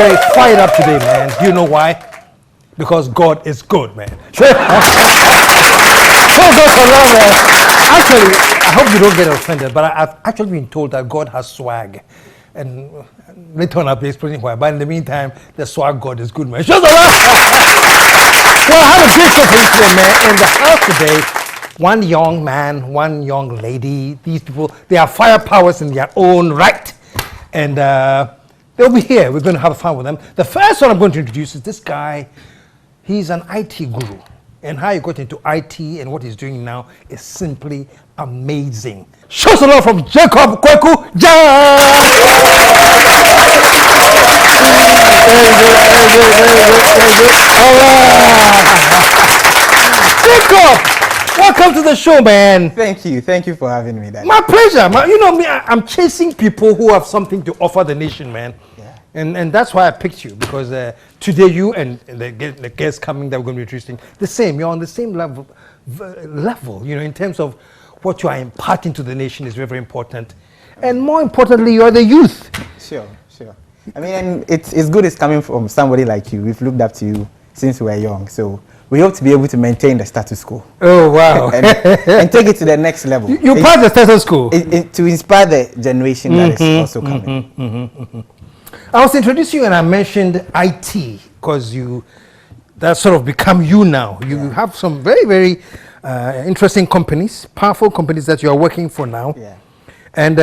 very fired up today, man. Do you know why? Because God is good, man. Show God some love, man. Actually, I hope you don't get offended, but I've actually been told that God has swag. And later on I'll be explaining why. But in the meantime, the swag God is good, man. Show some love! Well, I have a big show for you today, man. In the house today, one young man, one young lady. These people, they are fire powers in their own right. And they'll be here. We're going to have fun with them. The first one I'm going to introduce is this guy. He's an IT guru. And how he got into IT and what he's doing now is simply amazing. Show some love from Jacob Kweku Jan! Jacob! Welcome to the show, man. Thank you for having me, Daddy. My pleasure. You know me, I'm chasing people who have something to offer the nation, man. Yeah. And that's why I picked you, because today you and the guests coming that we're going to be introducing, the same. You're on the same level, you know, in terms of what you are imparting to the nation is very, very important. And more importantly, you're the youth. Sure. I mean, and it's good it's coming from somebody like you. We've looked up to you since we were young, so we hope to be able to maintain the status quo. Oh, wow. and take it to the next level. You passed the status quo. To inspire the generation that is also coming. I was introducing you and I mentioned IT because that sort of become you now. You have some very, very interesting companies, powerful companies that you are working for now. Yeah. And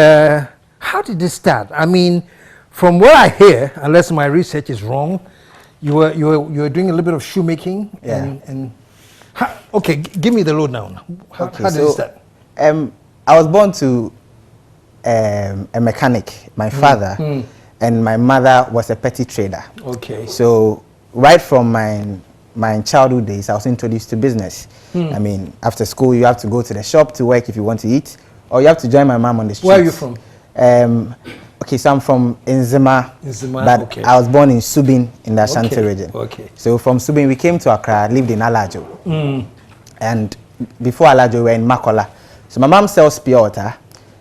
how did this start? I mean, from what I hear, unless my research is wrong, you were doing a little bit of shoemaking. Yeah. Okay, give me the lowdown. How did it start? I was born to a mechanic. My father and my mother was a petty trader. Okay. So right from my childhood days, I was introduced to business. I mean, after school, you have to go to the shop to work if you want to eat, or you have to join my mom on the street. Where are you from? Okay, so I'm from Nzima, but I was born in Subin in the Ashanti region. Okay. So from Subin, we came to Accra, lived in Alajo. And before Alajo, we were in Makola. So my mom sells pure water,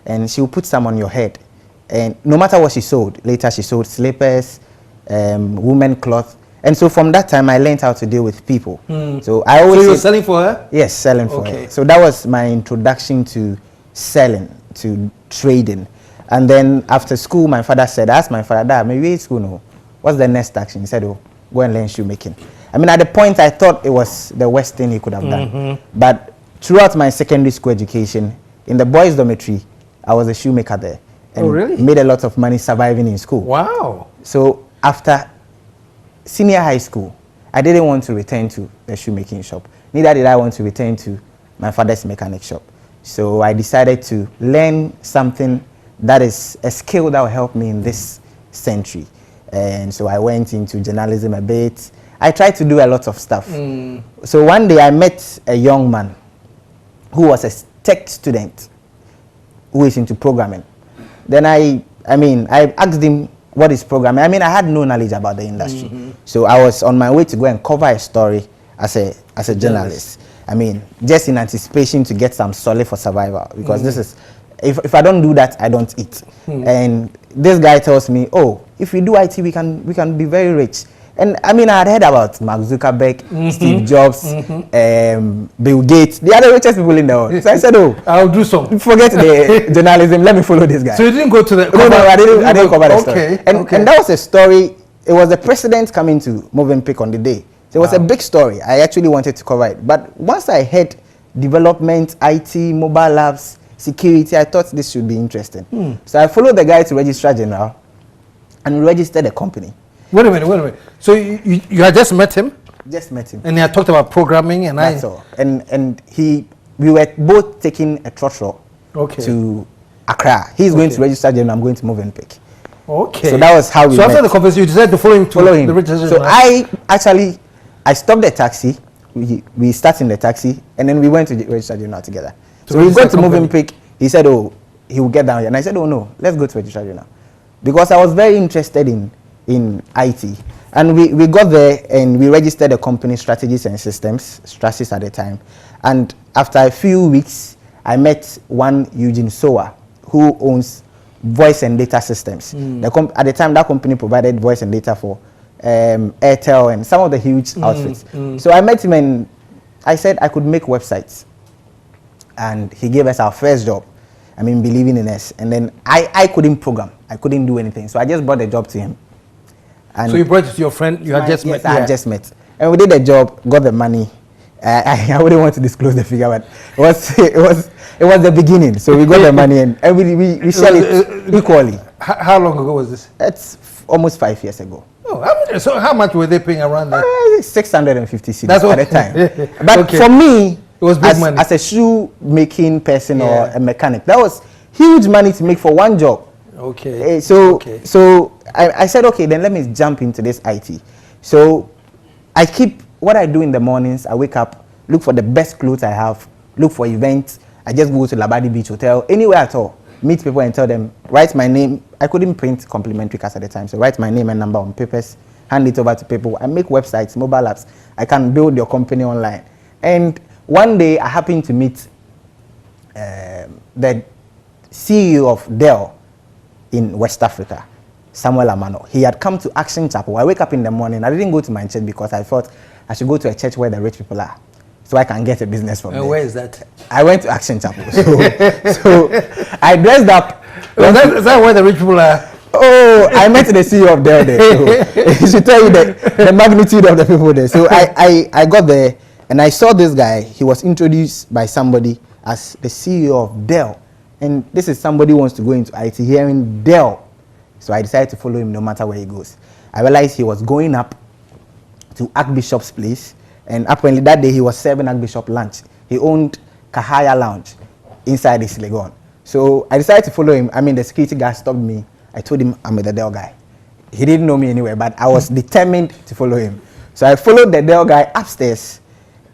and she will put some on your head. And no matter what she sold, later she sold slippers, women cloth. And so from that time, I learned how to deal with people. So I always... So you were selling for her? Yes, selling for her. So that was my introduction to selling, to trading. And then after school, my father said, I asked my father, Dad, maybe in school, no. What's the next action? He said, oh, go and learn shoemaking. I mean, at the point, I thought it was the worst thing he could have done. But throughout my secondary school education, in the boys' dormitory, I was a shoemaker there. And made a lot of money surviving in school. Wow. So after senior high school, I didn't want to return to the shoemaking shop. Neither did I want to return to my father's mechanic shop. So I decided to learn something that is a skill that will help me in this century. And so I went into journalism a bit. I tried to do a lot of stuff. So one day I met a young man who was a tech student who is into programming. Then I asked him what is programming. I mean, I had no knowledge about the industry. So I was on my way to go and cover a story as a journalist. I mean, just in anticipation to get some solid for survival, because this is, if I don't do that, I don't eat. And this guy tells me, oh, if we do IT, we can be very rich. And I mean, I had heard about Mark Zuckerberg, Steve Jobs, Bill Gates. They are the richest people in the world. So I said, oh, I'll do some. Forget the journalism. Let me follow this guy. So you didn't go to the... No, I didn't cover the story. And that was a story. It was the president coming to Movenpick on the day. So it was a big story. I actually wanted to cover it. But once I heard development, IT, mobile labs, security, I thought this should be interesting. So I followed the guy to Registrar General and we registered a company. Wait a minute. So you had just met him? Just met him. And he had talked about programming and that's all. And we were both taking a trotro to Accra. He's going to Register General, I'm going to Movenpick. Okay. So that was how we met. So after the conference, you decided to follow him to the Register General? So I stopped the taxi. We started in the taxi and then we went to the Register General together. So we got to Movenpick. He said, oh, he will get down here. And I said, oh no, let's go to Register General. Because I was very interested in IT. And we got there and we registered the company Strategies and Systems, Strategies at the time. And after a few weeks, I met one Eugene Soa, who owns Voice and Data Systems. At the time, that company provided voice and data for Airtel, and some of the huge outfits. So I met him and I said I could make websites. And he gave us our first job. I mean, believing in us. And then I couldn't program. I couldn't do anything. So I just brought the job to him. And so you brought it to your friend you had just met? Yes, I had just met. And we did the job, got the money. I wouldn't want to disclose the figure, but it was the beginning. So we got the money and we shared it equally. How long ago was this? It's almost 5 years ago. Oh, so how much were they paying around that? 650 cedis That's at the time. But for me, it was big money. As a shoe making person or a mechanic, that was huge money to make for one job. Okay. So I said, okay, then let me jump into this IT. So I keep what I do in the mornings. I wake up, look for the best clothes I have, look for events. I just go to Labadi Beach Hotel, anywhere at all, meet people and tell them, write my name. I couldn't print complimentary cards at the time, so write my name and number on papers, hand it over to people. I make websites, mobile apps. I can build your company online. And one day I happened to meet the CEO of Dell in West Africa, Samuel Amano. He had come to Action Chapel. I wake up in the morning. I didn't go to my church because I thought I should go to a church where the rich people are, so I can get a business from there. Where is that? I went to Action Chapel. So I dressed up. Is that where the rich people are? Oh, I met the CEO of Dell there. So he should tell you the magnitude of the people there. So I got there and I saw this guy. He was introduced by somebody as the CEO of Dell. And this is somebody who wants to go into IT here in Dell. So I decided to follow him no matter where he goes. I realized he was going up to Archbishop's place. And apparently that day he was serving Archbishop lunch. He owned Kahaya Lounge inside his Legon. So I decided to follow him. I mean, the security guy stopped me. I told him I'm the Dell guy. He didn't know me anyway, but I was determined to follow him. So I followed the Dell guy upstairs,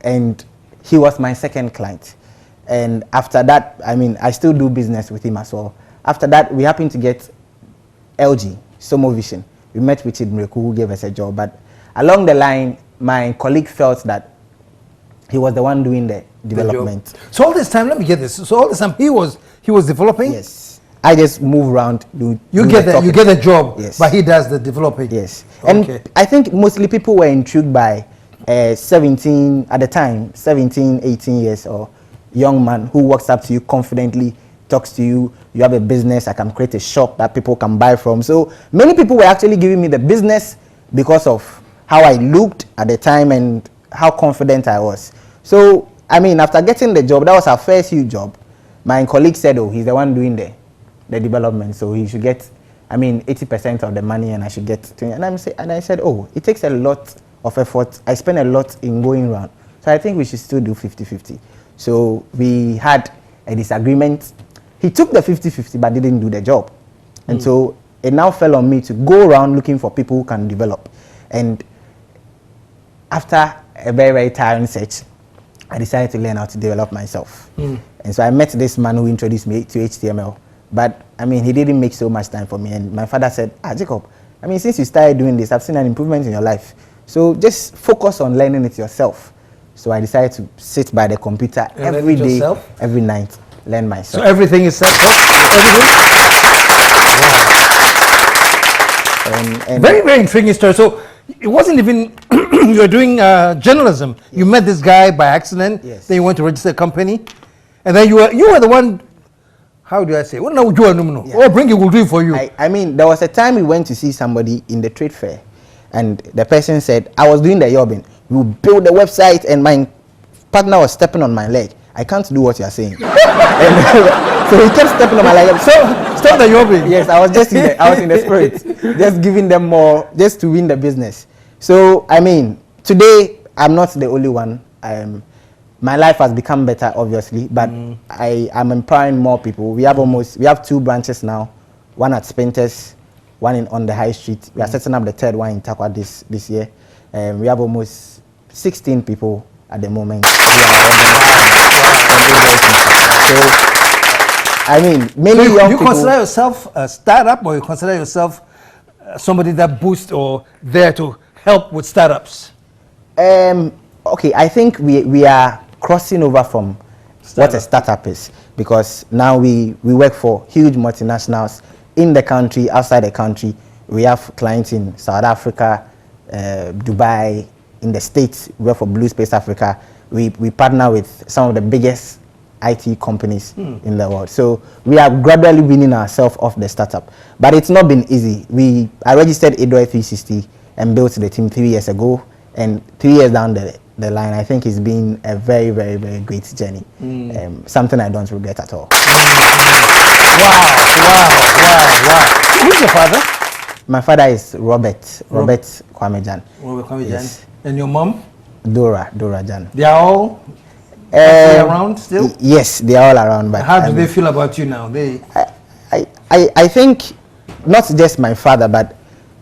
and he was my second client. And after that, I mean, I still do business with him as well. After that, we happened to get LG, Somovision. We met with Idmreku, who gave us a job. But along the line, my colleague felt that he was the one doing the development. So all this time, let me get this. So all this time, he was developing? Yes. I just move around. You get the job, yes, but he does the developing. Yes. Okay. And I think mostly people were intrigued by 17, at the time, 17, 18 years or young man who walks up to you confidently, talks to you, you have a business, I can create a shop that people can buy from. So many people were actually giving me the business because of how I looked at the time and how confident I was. So, I mean, after getting the job, that was our first huge job. My colleague said, oh, he's the one doing the development, so he should get, I mean, 80% of the money and I should get 20. And I said, oh, it takes a lot of effort. I spend a lot in going around. So I think we should still do 50-50. So we had a disagreement. He took the 50-50 but didn't do the job. And so it now fell on me to go around looking for people who can develop. And after a very, very tiring search, I decided to learn how to develop myself. And so I met this man who introduced me to HTML. But, I mean, he didn't make so much time for me. And my father said, Jacob, I mean, since you started doing this, I've seen an improvement in your life. So just focus on learning it yourself. So I decided to sit by the computer every day, every night, learn myself. So everything is self-taught? Everything? Wow. And very, very intriguing story. So it wasn't even, you were doing journalism. Yes. You met this guy by accident. Yes. Then you went to register a company. And then you were the one, how do I say? Well, no, oh, bring it, we'll do it for you. I mean, there was a time we went to see somebody in the trade fair. And the person said, I was doing the jobbing. We build the website and my partner was stepping on my leg. I can't do what you're saying. So he kept stepping on my leg. So stop the jobbing. Yes, I was just in the spirit. Just giving them more, just to win the business. So, I mean, today, I'm not the only one. My life has become better, obviously, but I am empowering more people. We have 2 branches now, one at Spinters, one on the High Street. We are setting up the 3rd one in Takwa this year. We have almost 16 people at the moment. So, I mean, many young people. You consider yourself a startup, or you consider yourself somebody that boosts or there to help with startups? Okay, I think we are crossing over from what a startup is, because now we work for huge multinationals in the country, outside the country. We have clients in South Africa, Dubai, in the States, we work for Blue Space Africa. We partner with some of the biggest IT companies in the world. So we are gradually winning ourselves off the startup. But it's not been easy. I registered Adroit 360 and built the team 3 years ago. And 3 years down the line, I think it's been a very, very, very great journey. Something I don't regret at all. Wow. Who's your father? My father is Robert Kwamejan. Robert Kwamejan. Yes. And your mom? Dora Jan. They are all around still? Yes, they are all around. But how do they feel about you now? I think not just my father, but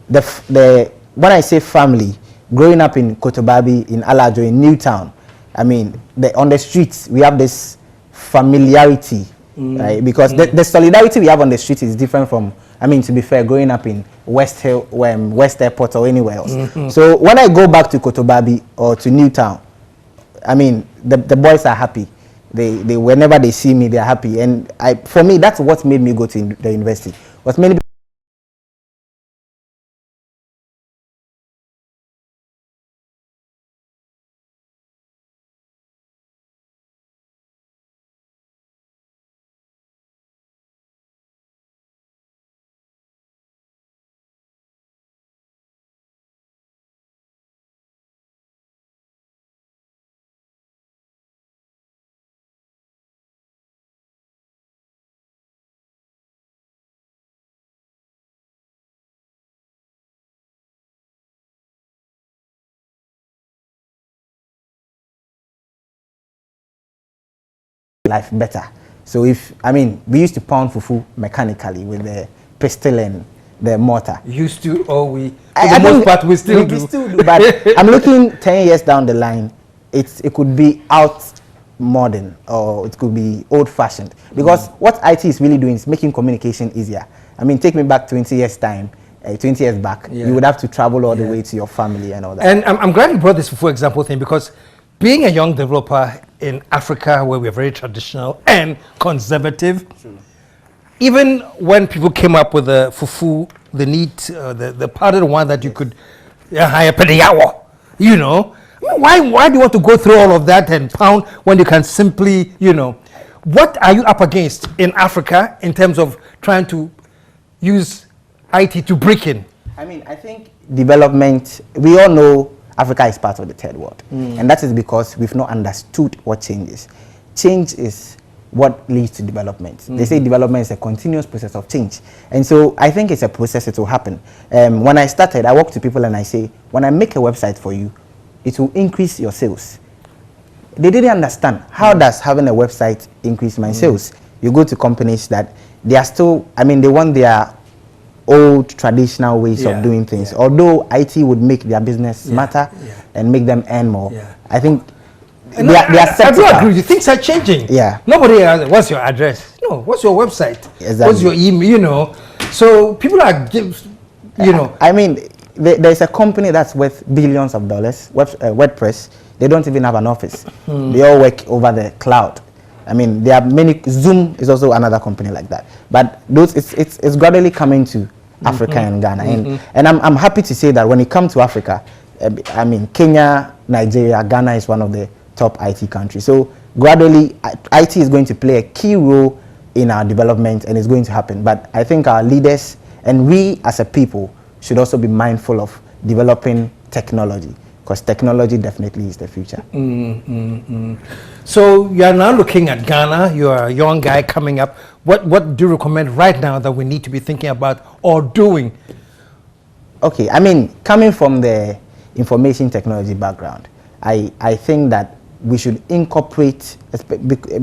the when I say family, growing up in Kotobabi, in Alajo, in Newtown, I mean, on the streets we have this familiarity, right? Because the solidarity we have on the street is different from, I mean, to be fair, growing up in West Airport or anywhere else. So when I go back to Kotobabi or to Newtown, I mean, the boys are happy. They whenever they see me, they are happy. And for me, that's what made me go to the university. Was many life better. So we used to pound fufu mechanically with the pistol and the mortar. Used to, or we? For the most part, we still do. But I'm looking 10 years down the line. It could be modern or it could be old-fashioned, because what IT is really doing is making communication easier. I mean, take me back 20 years time. 20 years back, you would have to travel all the way to your family and all that. And I'm glad you brought this fufu example thing, because being a young developer in Africa, where we're very traditional and conservative, even when people came up with the fufu, the neat, the powdered one that you could hire per the hour, you know, why do you want to go through all of that and pound when you can simply, you know, what are you up against in Africa in terms of trying to use IT to break in? I mean, I think development, we all know Africa is part of the third world. And that is because we've not understood what change is. Change is what leads to development. They say development is a continuous process of change. And so I think it's a process, it will happen. When I started, I walk to people and I say, when I make a website for you, it will increase your sales. They didn't understand. How does having a website increase my sales? You go to companies that they are still, I mean, they want their old traditional ways of doing things. Although IT would make their business smarter and make them earn more, I think they are I do agree with you. Things are changing. Nobody asks, what's your address? No, what's your website? Exactly. What's your email? You know, so people are, you know. I mean, there's a company that's worth billions of dollars, WordPress. They don't even have an office. They all work over the cloud. I mean, there are many. Zoom is also another company like that. But those, it's gradually coming to Africa and Ghana. And I'm happy to say that when it comes to Africa, I mean, Kenya, Nigeria, Ghana is one of the top IT countries. So gradually, IT is going to play a key role in our development, and it's going to happen. But I think our leaders and we as a people should also be mindful of developing technology, because technology definitely is the future. So you are now looking at Ghana. You are a young guy coming up. What do you recommend right now that we need to be thinking about or doing? Okay, I mean, coming from the information technology background, I think that we should incorporate,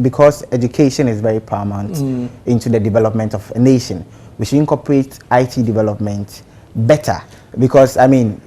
because education is very paramount into the development of a nation, we should incorporate IT development better, because I mean,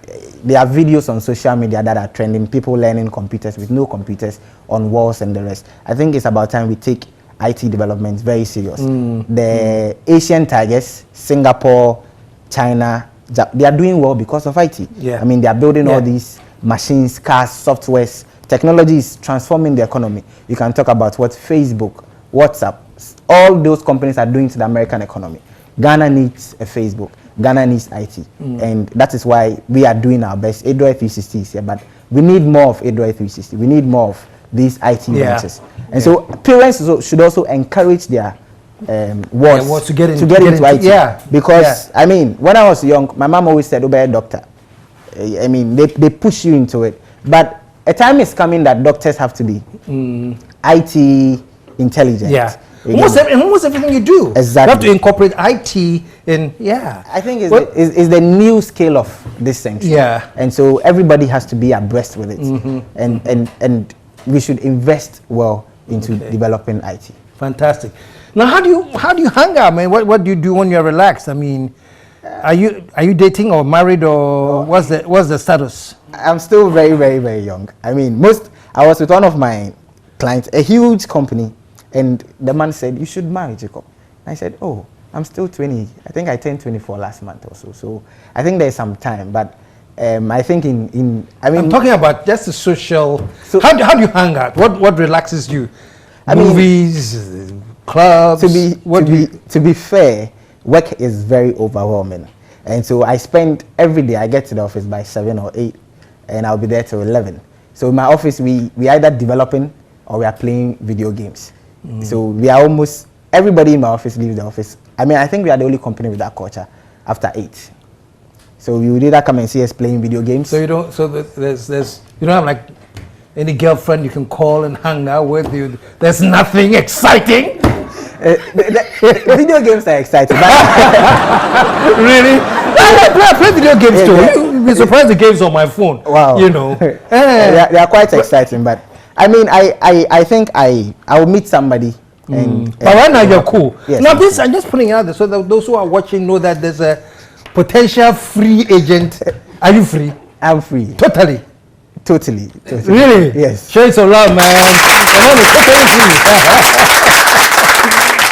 there are videos on social media that are trending, people learning computers with no computers on walls and the rest. I think it's about time we take IT development very serious. The Asian tigers, Singapore, China, they are doing well because of IT. I mean, they are building all these machines, cars, softwares. Technology is transforming the economy. You can talk about what Facebook, WhatsApp, all those companies are doing to the American economy. Ghana needs a Facebook. Ghana needs IT, and that is why we are doing our best. Android 360 is here, but we need more of Android 360. We need more of these IT ventures, and so parents should also encourage their wards to get into IT. Yeah, because I mean, when I was young, my mom always said, "Obey a doctor." I mean, they push you into it, but a time is coming that doctors have to be IT intelligent. Yeah. Almost everything you do. Exactly. You have to incorporate IT in, I think it's the new scale of this century. Yeah. And so everybody has to be abreast with it. And we should invest well into developing IT. Fantastic. Now, how do you hang out, man? What do you do when you're relaxed? I mean, are you dating or married, or what's the status? I'm still very, very, very young. I mean, I was with one of my clients, a huge company, and the man said, "You should marry, Jacob." And I said, "Oh, I'm still 20. I think I turned 24 last month or so. So I think there's some time." But I think I'm talking about just the social. So how do you hang out? What relaxes you? Movies, clubs. To be fair, work is very overwhelming, and so I spend every day. I get to the office by 7 or 8, and I'll be there till 11. So in my office, we either developing or we are playing video games. So we are almost everybody in my office leaves the office. I mean, I think we are the only company with that culture after 8. So you would either come and see us playing video games. So you don't. So there's you don't have like any girlfriend you can call and hang out with. There's nothing exciting. Video games are exciting. Really? I play video games too. You'll be surprised the games on my phone. Wow. You know. They are quite exciting, but I mean, I think I will meet somebody. But right now you're cool. Yes, now this, I'm just putting it out there so that those who are watching know that there's a potential free agent. Are you free? I'm free. Totally. Really? Yes. Show some love, man. The man is totally free.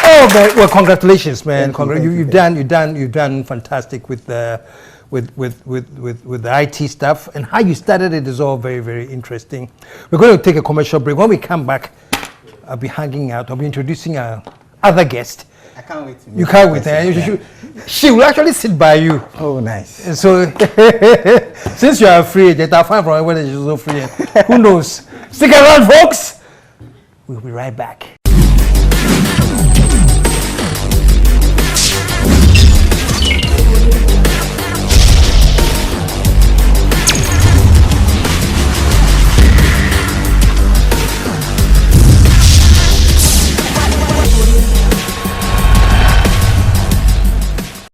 Oh, man. Well, congratulations, man. You've done fantastic with the IT stuff, and how you started it is all very, very interesting. We're going to take a commercial break. When we come back, I'll be hanging out. I'll be introducing our other guest. I can't wait to meet you. Can't wait. She will actually sit by you. Oh, nice. So, since you are free agent, I'll find from whether she's so free. Who knows? Stick around, folks. We'll be right back.